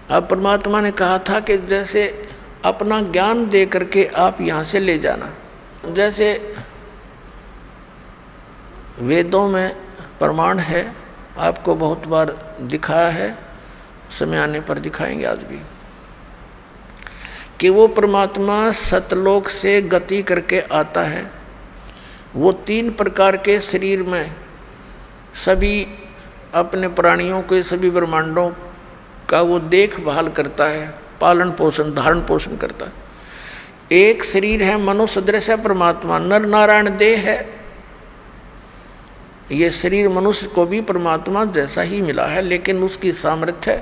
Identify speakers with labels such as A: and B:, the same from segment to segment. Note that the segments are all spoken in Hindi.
A: अब परमात्मा ने कहा था कि जैसे अपना ज्ञान दे करके आप यहाँ से ले जाना, जैसे वेदों में प्रमाण है, आपको बहुत बार दिखाया है, समय आने पर दिखाएंगे आज भी, कि वो परमात्मा सतलोक से गति करके आता है। वो 3 प्रकार के शरीर में सभी अपने प्राणियों के सभी ब्रह्मांडों का वो देखभाल करता है, पालन पोषण धारण पोषण करता है। एक शरीर है मनुष्य सदृश है परमात्मा, नर नारायण देह है। ये शरीर मनुष्य को भी परमात्मा जैसा ही मिला है, लेकिन उसकी सामर्थ्य,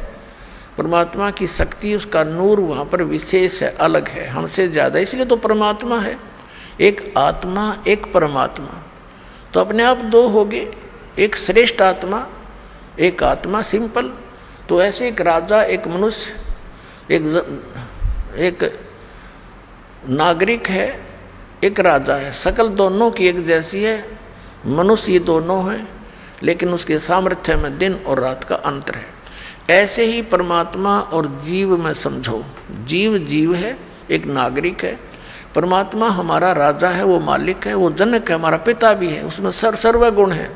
A: परमात्मा की शक्ति, उसका नूर वहाँ पर विशेष है, अलग है, हमसे ज़्यादा, इसलिए तो परमात्मा है। एक आत्मा एक परमात्मा, तो अपने आप 2 हो गए, एक श्रेष्ठ आत्मा, एक आत्मा सिंपल। तो ऐसे एक राजा, एक मनुष्य, एक नागरिक है, एक राजा है, शकल दोनों की एक जैसी है, मनुष्य ये दोनों हैं, लेकिन उसके सामर्थ्य में दिन और रात का अंतर है। ऐसे ही परमात्मा और जीव में समझो, जीव जीव है, एक नागरिक है, परमात्मा हमारा राजा है, वो मालिक है, वो जनक है, हमारा पिता भी है, उसमें सर्व गुण है।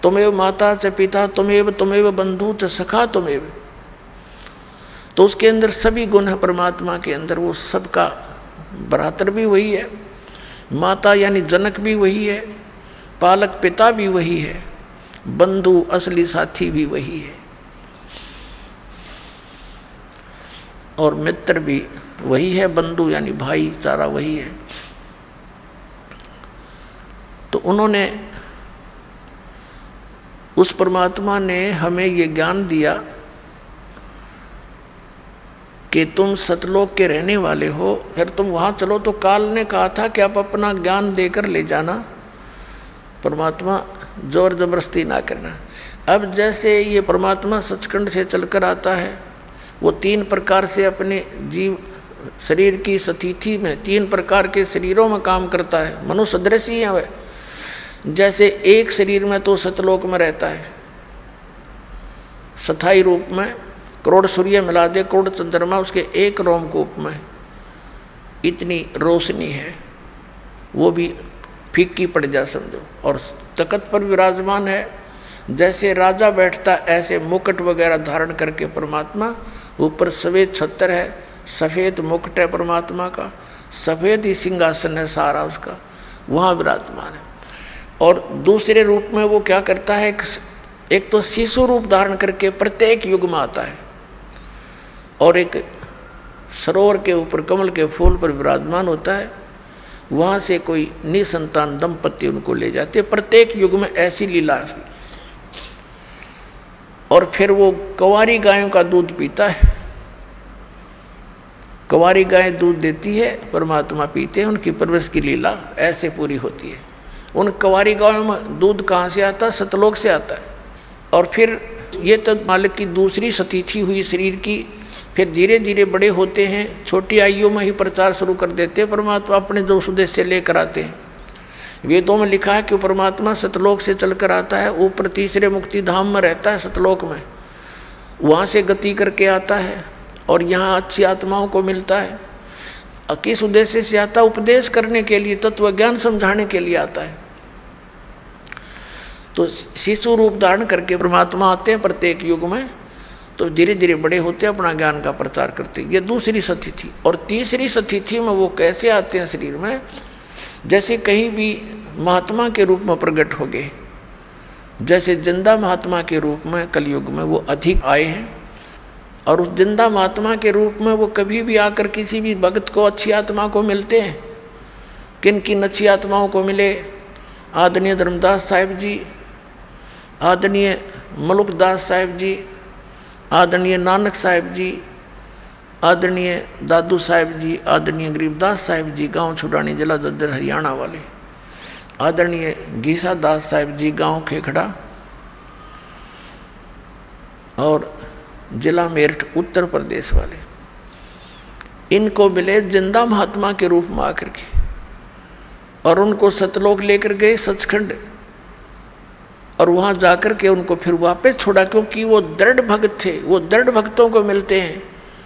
A: तुमेव माता च पिता तुमेव बंधु च सखा तुमेव, तो उसके अंदर सभी गुण है परमात्मा के अंदर, वो सबका भ्रातर भी वही है, माता यानी जनक भी वही है, पालक पिता भी वही है, बंधु असली साथी भी वही है, और मित्र भी वही है, बंधु यानी भाईचारा वही है। तो उन्होंने, उस परमात्मा ने हमें ये ज्ञान दिया कि तुम सतलोक के रहने वाले हो, फिर तुम वहाँ चलो। तो काल ने कहा था कि आप अपना ज्ञान देकर ले जाना, परमात्मा जोर जबरदस्ती ना करना। अब जैसे ये परमात्मा सचखंड से चलकर आता है, वो 3 प्रकार से अपने जीव शरीर की स्थिति में 3 प्रकार के शरीरों में काम करता है, मनुष्य सदृश ही है वह। जैसे एक शरीर में तो सतलोक में रहता है, स्थायी रूप में, करोड़ सूर्य मिला दे, करोड़ चंद्रमा उसके एक रोमकूप में, इतनी रोशनी है, वो भी फीकी पड़ जा समझो। और तख्त पर विराजमान है, जैसे राजा बैठता ऐसे मुकुट वगैरह धारण करके परमात्मा, ऊपर सफ़ेद छत्र है, सफ़ेद मुकुट है परमात्मा का, सफ़ेद ही सिंहासन है सारा उसका, वहाँ विराजमान है। और दूसरे रूप में वो क्या करता है, एक तो शिशु रूप धारण करके प्रत्येक युग में आता है, और एक सरोवर के ऊपर कमल के फूल पर विराजमान होता है, वहाँ से कोई निसंतान दंपति उनको ले जाते, प्रत्येक युग में ऐसी लीला है। और फिर वो कंवारी गायों का दूध पीता है, कंवारी गायें दूध देती है, परमात्मा पीते हैं, उनकी परवरिश की लीला ऐसे पूरी होती है। उन कंवारी गायों में दूध कहाँ से आता है, सतलोक से आता है। और फिर ये तो मालिक की दूसरी स्थिति हुई शरीर की, फिर धीरे धीरे बड़े होते हैं, छोटी आयु में ही प्रचार शुरू कर देते हैं, परमात्मा अपने जो उद्देश्य से लेकर आते हैं। वेदों में लिखा है कि परमात्मा सतलोक से चलकर आता है, ऊपर तीसरे मुक्ति धाम में रहता है सतलोक में, वहाँ से गति करके आता है और यहाँ अच्छी आत्माओं को मिलता है। किस उद्देश्य से आता है, उपदेश करने के लिए, तत्व ज्ञान समझाने के लिए आता है। तो शिशु रूप धारण करके परमात्मा आते हैं प्रत्येक युग में, तो धीरे धीरे बड़े होते हैं, अपना ज्ञान का प्रचार करते हैं। ये दूसरी स्थिति। और तीसरी स्थिति में वो कैसे आते हैं शरीर में, जैसे कहीं भी महात्मा के रूप में प्रकट हो गए, जैसे जिंदा महात्मा के रूप में कलयुग में वो अधिक आए हैं। और उस जिंदा महात्मा के रूप में वो कभी भी आकर किसी भी भक्त को, अच्छी आत्मा को मिलते हैं। किन किन अच्छी आत्माओं को मिले, आदरणीय धर्मदास साहिब जी, आदरणीय मलुकदास साहिब जी, आदरणीय नानक साहिब जी, आदरणीय दादू साहिब जी, आदरणीय गरीबदास साहिब जी, गांव छुड़ानी जिला दद्दर हरियाणा वाले, आदरणीय गीसा दास साहिब जी, गांव खेखड़ा, और जिला मेरठ उत्तर प्रदेश वाले, इनको मिले जिंदा महात्मा के रूप में आकर के, और उनको सतलोक लेकर गए सचखंड, और वहाँ जाकर के उनको फिर वापस छोड़ा, क्योंकि वो दृढ़ भक्त थे। वो दृढ़ भक्तों को मिलते हैं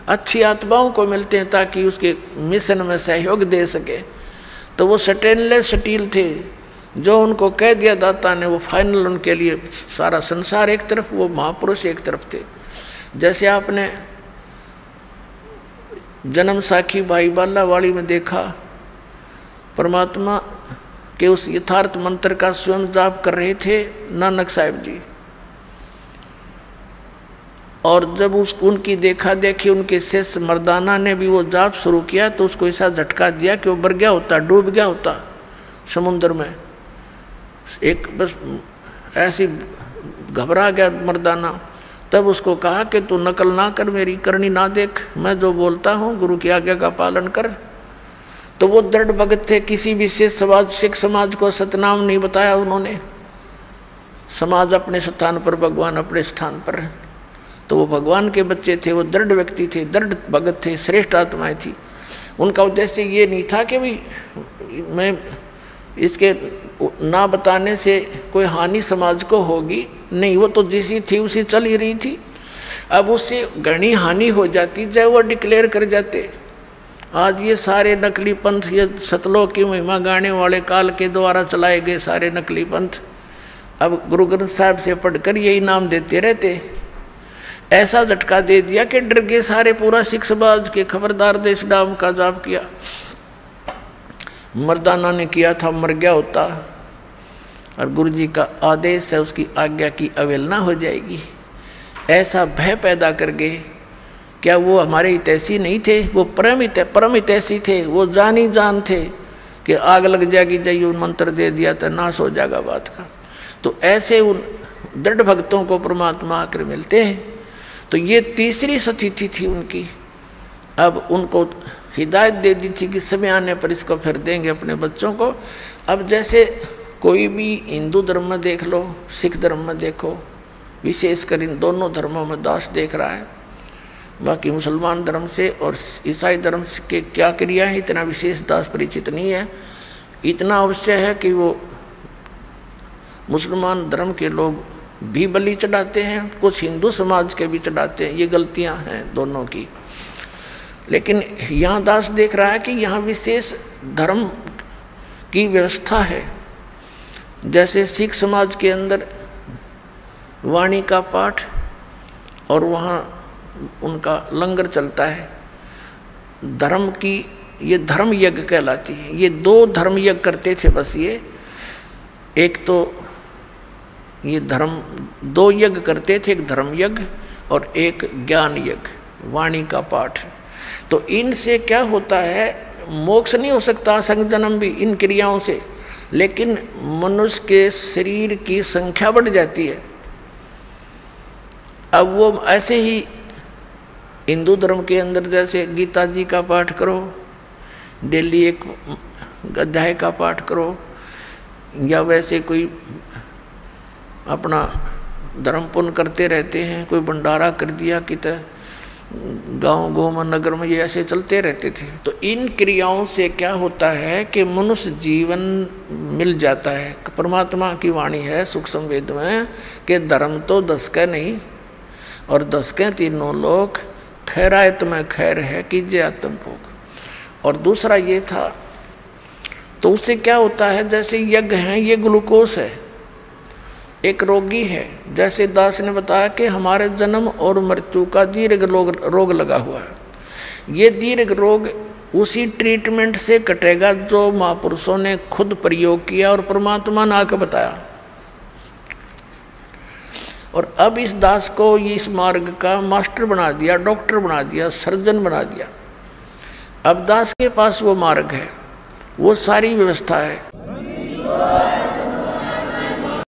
A: अच्छी आत्माओं को मिलते हैं ताकि उसके मिशन में सहयोग दे सके। तो वो स्टेनलेस स्टील थे, जो उनको कह दिया दाता ने वो फाइनल उनके लिए सारा संसार एक तरफ, वो महापुरुष एक तरफ थे। जैसे आपने जन्म साखी भाई बालावाड़ी में देखा, परमात्मा के उस यथार्थ मंत्र का स्वयं जाप कर रहे थे नानक साहिब जी, और जब उनकी देखा देखी उनके शिष्य मर्दाना ने भी वो जाप शुरू किया तो उसको ऐसा झटका दिया कि वो मर गया होता, डूब गया होता समुद्र में। एक बस ऐसी घबरा गया मर्दाना। तब उसको कहा कि तू नकल ना कर, मेरी करनी ना देख, मैं जो बोलता हूँ गुरु की आज्ञा का पालन कर। तो वो दृढ़ भगत थे, किसी भी सिख समाज को सतनाम नहीं बताया उन्होंने। समाज अपने स्थान पर, भगवान अपने स्थान पर। तो वो भगवान के बच्चे थे, वो दृढ़ व्यक्ति थे, दृढ़ भगत थे, श्रेष्ठ आत्माएं थी। उनका उद्देश्य ये नहीं था कि भी मैं इसके ना बताने से कोई हानि समाज को होगी, नहीं, वो तो जैसी थी उसी चल ही रही थी। अब उससे घनी हानि हो जाती चाहे वो डिक्लेयर कर जाते। आज ये सारे नकली पंथ, ये सतलोक की महिमा गाने वाले काल के द्वारा चलाए गए सारे नकली पंथ अब गुरु ग्रंथ साहिब से पढ़कर यही नाम देते रहते। ऐसा झटका दे दिया कि डर गए सारे, पूरा सिख समाज के खबरदार दे इस नाम का जाप किया। मर्दाना ने किया था, मर गया होता, और गुरु जी का आदेश है उसकी आज्ञा की अवहेलना हो जाएगी। ऐसा भय पैदा कर गए। क्या वो हमारे हितैषी नहीं थे? वो परम हितैषी थे, वो जानी जान थे कि आग लग जाएगी, जाइए मंत्र दे दिया तो नाश हो जाएगा बात का। तो ऐसे उन दृढ़ भक्तों को परमात्मा आकर मिलते हैं। तो ये तीसरी सतिथि थी उनकी। अब उनको हिदायत दे दी थी कि समय आने पर इसको फिर देंगे अपने बच्चों को। अब जैसे कोई भी हिंदू धर्म में देख लो, सिख धर्म में देखो, विशेषकर इन दोनों धर्मों में दास देख रहा है। बाकी मुसलमान धर्म से और ईसाई धर्म के क्या क्रिया है इतना विशेष दास परिचित नहीं है। इतना अवश्य है कि वो मुसलमान धर्म के लोग भी बलि चढ़ाते हैं, कुछ हिंदू समाज के भी चढ़ाते हैं। ये गलतियां हैं दोनों की। लेकिन यहाँ दास देख रहा है कि यहाँ विशेष धर्म की व्यवस्था है। जैसे सिख समाज के अंदर वाणी का पाठ और वहाँ उनका लंगर चलता है। धर्म की ये धर्म यज्ञ कहलाती है। ये दो धर्म यज्ञ करते थे बस। ये एक तो ये धर्म दो यज्ञ करते थे, एक धर्म यज्ञ और एक ज्ञान यज्ञ, वाणी का पाठ। तो इनसे क्या होता है, मोक्ष नहीं हो सकता संग जन्म भी इन क्रियाओं से, लेकिन मनुष्य के शरीर की संख्या बढ़ जाती है। अब वो ऐसे ही हिंदू धर्म के अंदर जैसे गीता जी का पाठ करो, डेली एक अध्याय का पाठ करो, या वैसे कोई अपना धर्म पुण्य करते रहते हैं, कोई भंडारा कर दिया कितना गांव गोम नगर में, ये ऐसे चलते रहते थे। तो इन क्रियाओं से क्या होता है कि मनुष्य जीवन मिल जाता है। परमात्मा की वाणी है सूक्ष्म वेद में कि धर्म तो 10 के नहीं और 10 के तीनों लोक, खैरायत में खैर है कीजिए आत्म भोग। और दूसरा ये था, तो उससे क्या होता है, जैसे यज्ञ है ये ग्लूकोज है। एक रोगी है, जैसे दास ने बताया कि हमारे जन्म और मृत्यु का दीर्घ रोग लगा हुआ है। ये दीर्घ रोग उसी ट्रीटमेंट से कटेगा जो महापुरुषों ने खुद प्रयोग किया और परमात्मा ने आकर बताया। और अब इस दास को इस मार्ग का मास्टर बना दिया, डॉक्टर बना दिया, सर्जन बना दिया। अब दास के पास वो मार्ग है, वो सारी व्यवस्था है।